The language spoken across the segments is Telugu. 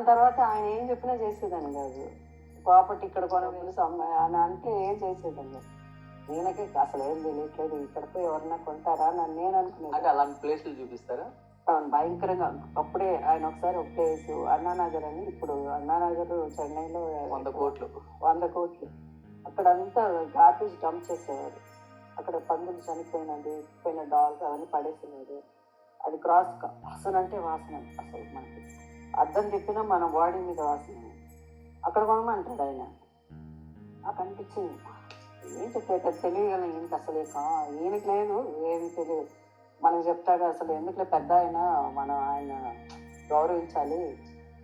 తర్వాత ఆయన ఏం చెప్పినా చేసేదాన్ని కాదు. ప్రాపర్టీ ఇక్కడ కొనవేలు అని అంటే ఏం చేసేదాన్ని కాదు. నేనకే అసలు ఏం తెలియట్లేదు, ఇక్కడితో ఎవరన్నా కొంటారా అని నేను అనుకున్నాను. అంటే అలాంటి ప్లేస్లు చూపిస్తారా? అవును, భయంకరంగా. అప్పుడే ఆయన ఒకసారి ఒక ప్లేస్ అన్నానగర్ అని, ఇప్పుడు అన్నానగర్ చెన్నైలో 100 కోట్లు 100 కోట్లు. అక్కడంతా గార్బేజ్ డంప్ చేసేవారు. అక్కడ పందులు చనిపోయినది, పోయిన డాగ్స్ అవన్నీ పడేసేవారు. అది క్రాస్ వాసన అంటే వాసన, అసలు మనకి అద్దం తిప్పినా మన బాడీ మీద వాసన. అక్కడ కొనమంటాడు ఆయన. నాకు అనిపించింది ఏంటి తెలియగల ఈయనకి అసలు ఈయనకి లేదు, ఏమి తెలియదు. మనకు చెప్తాడు అసలు ఎందుకులే పెద్ద అయినా మనం ఆయన గౌరవించాలి,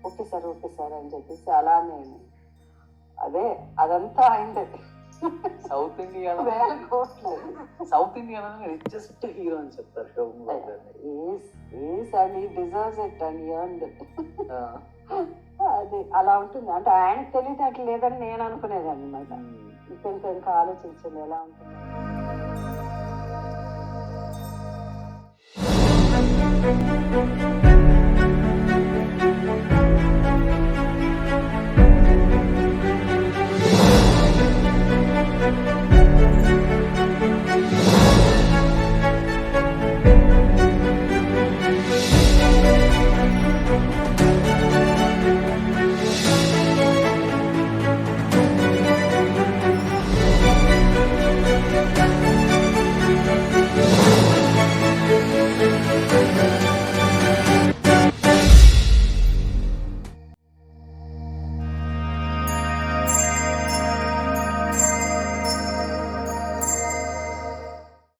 ఓకే సార్ అని చెప్పేసి అలానే అదే అదంతా అయింది. సౌత్ ఇండియా వేల కోట్లు. సౌత్ ఇండియా రిచెస్ట్ హీరో అని చెప్తారు. అది అలా ఉంటుంది. అంటే ఆయనకు తెలియదు అట్లా లేదని నేను అనుకునేదాన్ని అనమాట. ఇంకా ఆలోచించండి ఎలా ఉంటుంది.